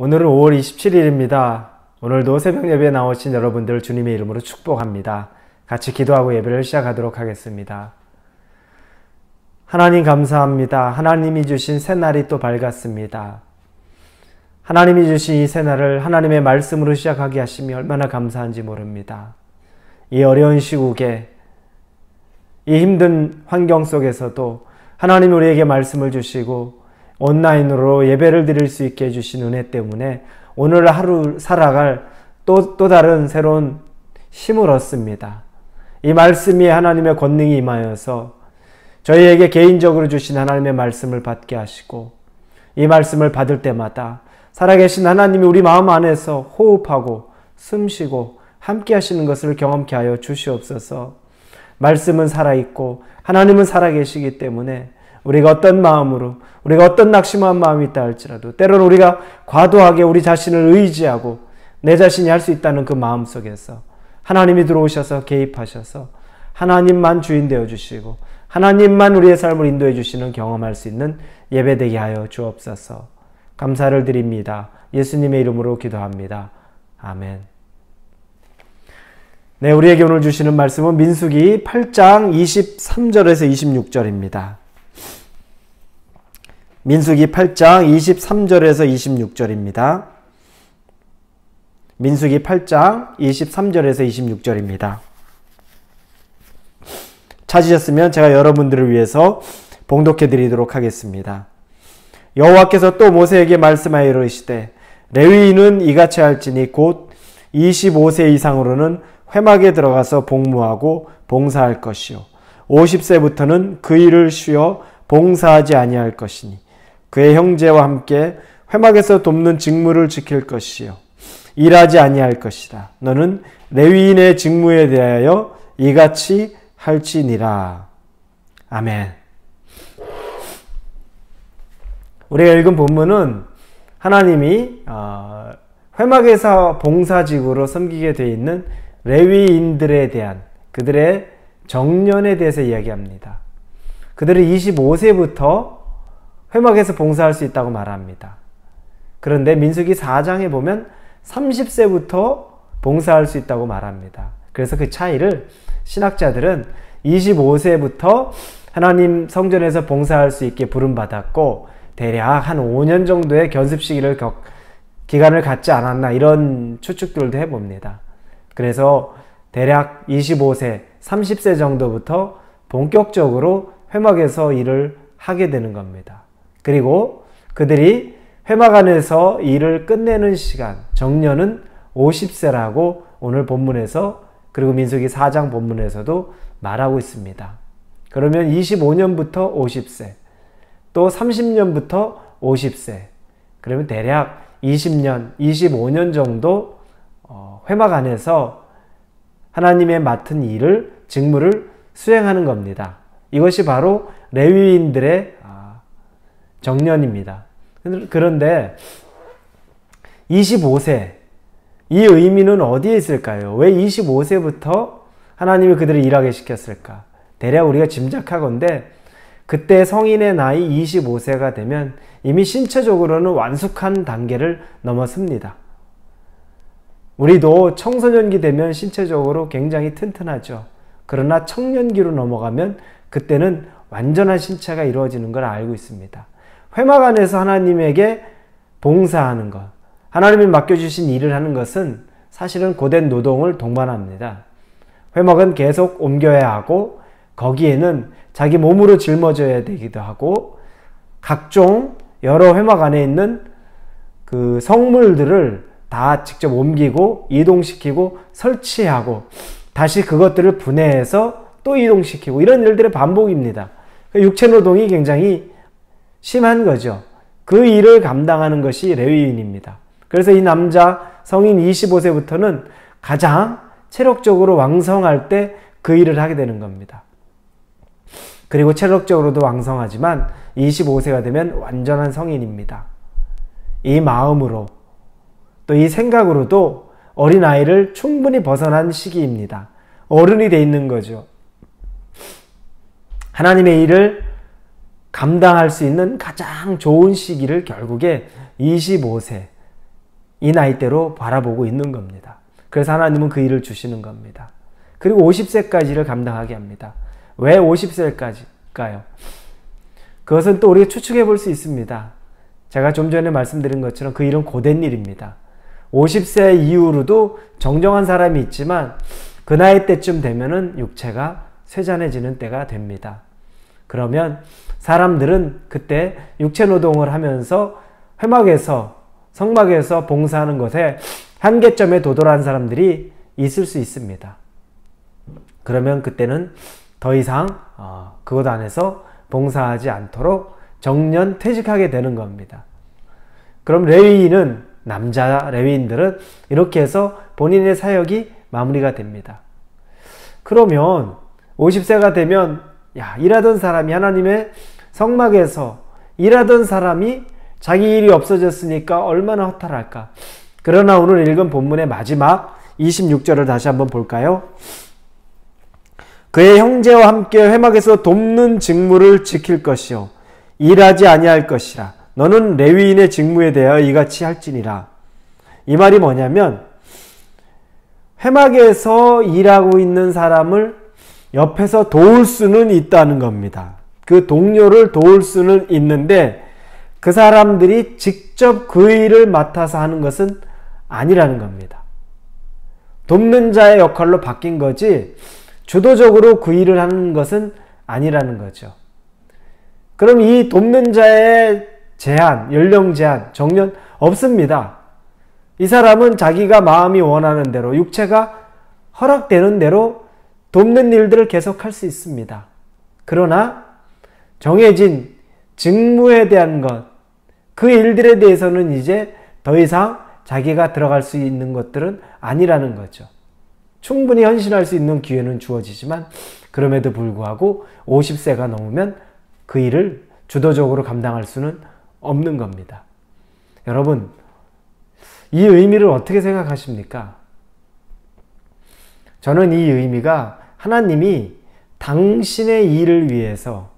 오늘은 5월 27일입니다. 오늘도 새벽 예배에 나오신 여러분들 주님의 이름으로 축복합니다. 같이 기도하고 예배를 시작하도록 하겠습니다. 하나님 감사합니다. 하나님이 주신 새날이 또 밝았습니다. 하나님이 주신 이 새날을 하나님의 말씀으로 시작하게 하심이 얼마나 감사한지 모릅니다. 이 어려운 시국에 이 힘든 환경 속에서도 하나님 우리에게 말씀을 주시고 온라인으로 예배를 드릴 수 있게 해주신 은혜 때문에 오늘 하루 살아갈 또 다른 새로운 힘을 얻습니다. 이 말씀이 하나님의 권능이 임하여서 저희에게 개인적으로 주신 하나님의 말씀을 받게 하시고 이 말씀을 받을 때마다 살아계신 하나님이 우리 마음 안에서 호흡하고 숨쉬고 함께 하시는 것을 경험케 하여 주시옵소서. 말씀은 살아있고 하나님은 살아계시기 때문에 우리가 어떤 마음으로 우리가 어떤 낙심한 마음이 있다 할지라도 때로는 우리가 과도하게 우리 자신을 의지하고 내 자신이 할 수 있다는 그 마음 속에서 하나님이 들어오셔서 개입하셔서 하나님만 주인 되어 주시고 하나님만 우리의 삶을 인도해 주시는 경험할 수 있는 예배되게 하여 주옵소서. 감사를 드립니다. 예수님의 이름으로 기도합니다. 아멘. 네, 우리에게 오늘 주시는 말씀은 민수기 8장 23절에서 26절입니다. 민수기 8장 23절에서 26절입니다. 민수기 8장 23절에서 26절입니다. 찾으셨으면 제가 여러분들을 위해서 봉독해 드리도록 하겠습니다. 여호와께서 또 모세에게 말씀하여 이르시되 레위인은 이같이 할지니 곧 25세 이상으로는 회막에 들어가서 복무하고 봉사할 것이요 50세부터는 그 일을 쉬어 봉사하지 아니할 것이니 그의 형제와 함께 회막에서 돕는 직무를 지킬 것이요 일하지 아니할 것이라. 너는 레위인의 직무에 대하여 이같이 할지니라. 아멘. 우리가 읽은 본문은 하나님이 회막에서 봉사직으로 섬기게 되어 있는 레위인들에 대한 그들의 정년에 대해서 이야기합니다. 그들은 25세부터 회막에서 봉사할 수 있다고 말합니다. 그런데 민수기 4장에 보면 30세부터 봉사할 수 있다고 말합니다. 그래서 그 차이를 신학자들은 25세부터 하나님 성전에서 봉사할 수 있게 부름받았고 대략 한 5년 정도의 견습 시기를 기간을 갖지 않았나 이런 추측들도 해봅니다. 그래서 대략 25세, 30세 정도부터 본격적으로 회막에서 일을 하게 되는 겁니다. 그리고 그들이 회막 안에서 일을 끝내는 시간, 정년은 50세라고 오늘 본문에서 그리고 민수기 4장 본문에서도 말하고 있습니다. 그러면 25년부터 50세, 또 30년부터 50세, 그러면 대략 20년, 25년 정도 회막 안에서 하나님의 맡은 일을, 직무를 수행하는 겁니다. 이것이 바로 레위인들의 정년입니다. 그런데 25세, 이 의미는 어디에 있을까요? 왜 25세부터 하나님이 그들을 일하게 시켰을까? 대략 우리가 짐작하건대 그때 성인의 나이 25세가 되면 이미 신체적으로는 완숙한 단계를 넘어섭니다. 우리도 청소년기 되면 신체적으로 굉장히 튼튼하죠. 그러나 청년기로 넘어가면 그때는 완전한 신체가 이루어지는 걸 알고 있습니다. 회막 안에서 하나님에게 봉사하는 것, 하나님이 맡겨주신 일을 하는 것은 사실은 고된 노동을 동반합니다. 회막은 계속 옮겨야 하고 거기에는 자기 몸으로 짊어져야 되기도 하고 각종 여러 회막 안에 있는 그 성물들을 다 직접 옮기고 이동시키고 설치하고 다시 그것들을 분해해서 또 이동시키고 이런 일들의 반복입니다. 육체 노동이 굉장히 심한 거죠. 그 일을 감당하는 것이 레위인입니다. 그래서 이 남자 성인 25세부터는 가장 체력적으로 왕성할 때 그 일을 하게 되는 겁니다. 그리고 체력적으로도 왕성하지만 25세가 되면 완전한 성인입니다. 이 마음으로 또 이 생각으로도 어린아이를 충분히 벗어난 시기입니다. 어른이 돼 있는 거죠. 하나님의 일을 감당할 수 있는 가장 좋은 시기를 결국에 25세, 이 나이대로 바라보고 있는 겁니다. 그래서 하나님은 그 일을 주시는 겁니다. 그리고 50세까지를 감당하게 합니다. 왜 50세까지일까요? 그것은 또 우리가 추측해 볼 수 있습니다. 제가 좀 전에 말씀드린 것처럼 그 일은 고된 일입니다. 50세 이후로도 정정한 사람이 있지만 그 나이 때쯤 되면은 육체가 쇠잔해지는 때가 됩니다. 그러면 사람들은 그때 육체 노동을 하면서 회막에서 성막에서 봉사하는 것에 한계점에 도달한 사람들이 있을 수 있습니다. 그러면 그때는 더 이상 그것 안에서 봉사하지 않도록 정년 퇴직하게 되는 겁니다. 그럼 레위인은, 남자 레위인들은 이렇게 해서 본인의 사역이 마무리가 됩니다. 그러면 50세가 되면 일하던 사람이, 하나님의 성막에서 일하던 사람이 자기 일이 없어졌으니까 얼마나 허탈할까. 그러나 오늘 읽은 본문의 마지막 26절을 다시 한번 볼까요? 그의 형제와 함께 회막에서 돕는 직무를 지킬 것이요 일하지 아니할 것이라. 너는 레위인의 직무에 대하여 이같이 할지니라. 이 말이 뭐냐면 회막에서 일하고 있는 사람을 옆에서 도울 수는 있다는 겁니다. 그 동료를 도울 수는 있는데 그 사람들이 직접 그 일을 맡아서 하는 것은 아니라는 겁니다. 돕는 자의 역할로 바뀐 거지 주도적으로 그 일을 하는 것은 아니라는 거죠. 그럼 이 돕는 자의 제한, 연령 제한, 정년 없습니다. 이 사람은 자기가 마음이 원하는 대로, 육체가 허락되는 대로 돕는 일들을 계속할 수 있습니다. 그러나 정해진 직무에 대한 것, 그 일들에 대해서는 이제 더 이상 자기가 들어갈 수 있는 것들은 아니라는 거죠. 충분히 헌신할 수 있는 기회는 주어지지만 그럼에도 불구하고 50세가 넘으면 그 일을 주도적으로 감당할 수는 없는 겁니다. 여러분, 이 의미를 어떻게 생각하십니까? 저는 이 의미가 하나님이 당신의 일을 위해서,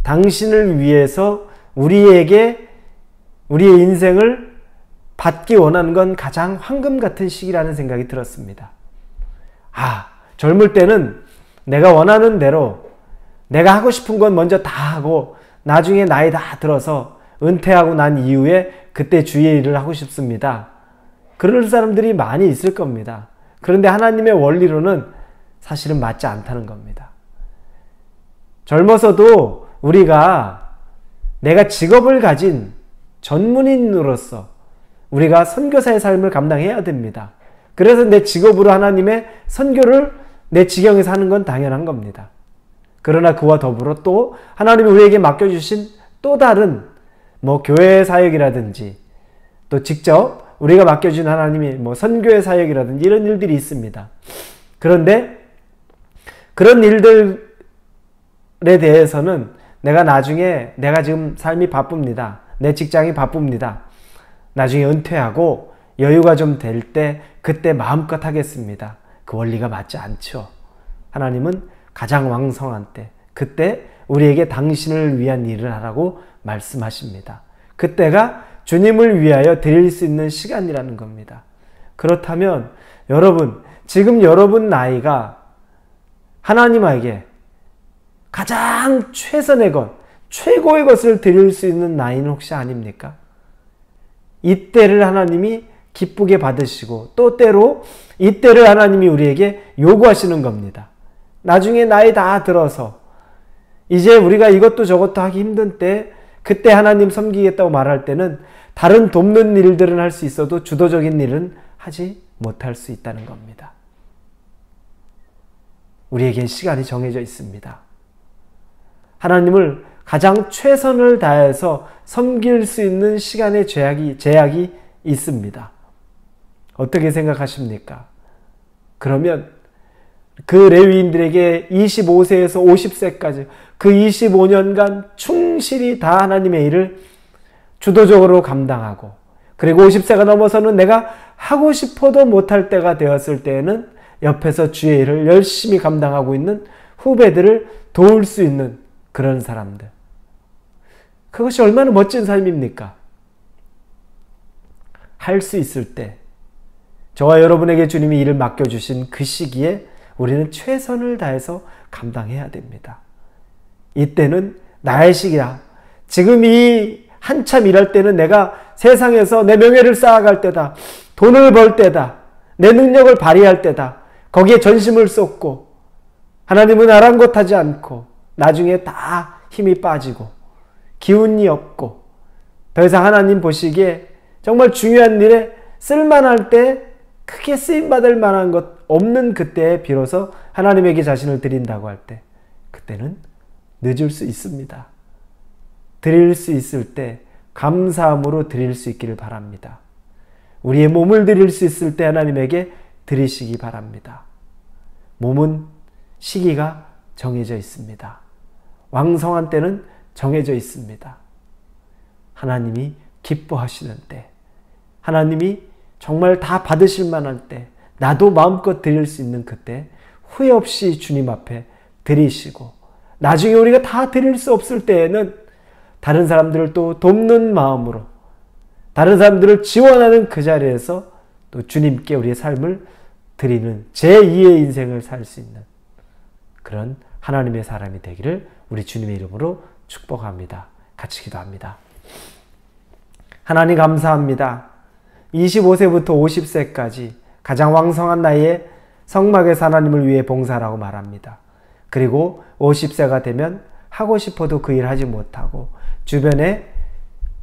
당신을 위해서 우리에게 우리의 인생을 받기 원하는 건 가장 황금 같은 시기라는 생각이 들었습니다. 젊을 때는 내가 원하는 대로 내가 하고 싶은 건 먼저 다 하고 나중에 나이 다 들어서 은퇴하고 난 이후에 그때 주의 일을 하고 싶습니다. 그럴 사람들이 많이 있을 겁니다. 그런데 하나님의 원리로는 사실은 맞지 않다는 겁니다. 젊어서도 우리가 내가 직업을 가진 전문인으로서 우리가 선교사의 삶을 감당해야 됩니다. 그래서 내 직업으로 하나님의 선교를 내 지경에서 하는 건 당연한 겁니다. 그러나 그와 더불어 또 하나님이 우리에게 맡겨주신 또 다른 교회 사역이라든지 또 직접 우리가 맡겨준 하나님이 선교의 사역이라든지 이런 일들이 있습니다. 그런데 그런 일들에 대해서는 내가 나중에 내가 지금 삶이 바쁩니다. 내 직장이 바쁩니다. 나중에 은퇴하고 여유가 좀 될 때 그때 마음껏 하겠습니다. 그 원리가 맞지 않죠. 하나님은 가장 왕성한 때, 그때 우리에게 당신을 위한 일을 하라고 말씀하십니다. 그때가 주님을 위하여 드릴 수 있는 시간이라는 겁니다. 그렇다면 여러분, 지금 여러분 나이가 하나님에게 가장 최선의 것, 최고의 것을 드릴 수 있는 나이는 혹시 아닙니까? 이때를 하나님이 기쁘게 받으시고 또 때로 이때를 하나님이 우리에게 요구하시는 겁니다. 나중에 나이 다 들어서 이제 우리가 이것도 저것도 하기 힘든 때, 그때 하나님 섬기겠다고 말할 때는 다른 돕는 일들은 할 수 있어도 주도적인 일은 하지 못할 수 있다는 겁니다. 우리에겐 시간이 정해져 있습니다. 하나님을 가장 최선을 다해서 섬길 수 있는 시간의 제약이 있습니다. 어떻게 생각하십니까? 그러면 그 레위인들에게 25세에서 50세까지 그 25년간 충실히 다 하나님의 일을 주도적으로 감당하고, 그리고 50세가 넘어서는 내가 하고 싶어도 못할 때가 되었을 때에는 옆에서 주의 일을 열심히 감당하고 있는 후배들을 도울 수 있는 그런 사람들. 그것이 얼마나 멋진 삶입니까? 할 수 있을 때, 저와 여러분에게 주님이 일을 맡겨주신 그 시기에 우리는 최선을 다해서 감당해야 됩니다. 이때는 나의 시기야. 지금 이 한참 일할 때는 내가 세상에서 내 명예를 쌓아갈 때다. 돈을 벌 때다. 내 능력을 발휘할 때다. 거기에 전심을 쏟고 하나님은 아랑곳하지 않고 나중에 다 힘이 빠지고 기운이 없고 더 이상 하나님 보시기에 정말 중요한 일에 쓸만할 때 크게 쓰임받을 만한 것 없는 그때에 비로소 하나님에게 자신을 드린다고 할 때, 그때는 늦을 수 있습니다. 드릴 수 있을 때 감사함으로 드릴 수 있기를 바랍니다. 우리의 몸을 드릴 수 있을 때 하나님에게 드리시기 바랍니다. 몸은 시기가 정해져 있습니다. 왕성한 때는 정해져 있습니다. 하나님이 기뻐하시는 때, 하나님이 정말 다 받으실 만한 때, 나도 마음껏 드릴 수 있는 그때 후회 없이 주님 앞에 드리시고, 나중에 우리가 다 드릴 수 없을 때에는 다른 사람들을 또 돕는 마음으로, 다른 사람들을 지원하는 그 자리에서 또 주님께 우리의 삶을 드리는 제2의 인생을 살 수 있는 그런 하나님의 사람이 되기를 우리 주님의 이름으로 축복합니다. 같이 기도합니다. 하나님 감사합니다. 25세부터 50세까지 가장 왕성한 나이에 성막에서 하나님을 위해 봉사라고 말합니다. 그리고 50세가 되면 하고 싶어도 그 일 하지 못하고 주변에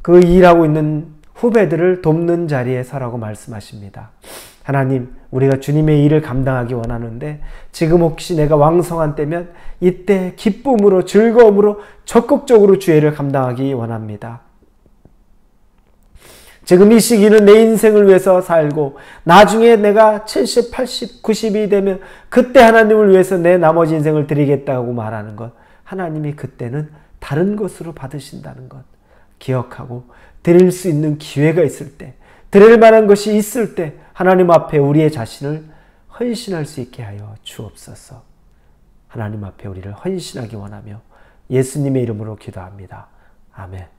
그 일하고 있는 후배들을 돕는 자리에 서라고 말씀하십니다. 하나님, 우리가 주님의 일을 감당하기 원하는데 지금 혹시 내가 왕성한 때면 이때 기쁨으로 즐거움으로 적극적으로 주의 일을 감당하기 원합니다. 지금 이 시기는 내 인생을 위해서 살고 나중에 내가 70, 80, 90이 되면 그때 하나님을 위해서 내 나머지 인생을 드리겠다고 말하는 것, 하나님이 그때는 다른 것으로 받으신다는 것 기억하고 드릴 수 있는 기회가 있을 때, 드릴 만한 것이 있을 때 하나님 앞에 우리의 자신을 헌신할 수 있게 하여 주옵소서. 하나님 앞에 우리를 헌신하기 원하며 예수님의 이름으로 기도합니다. 아멘.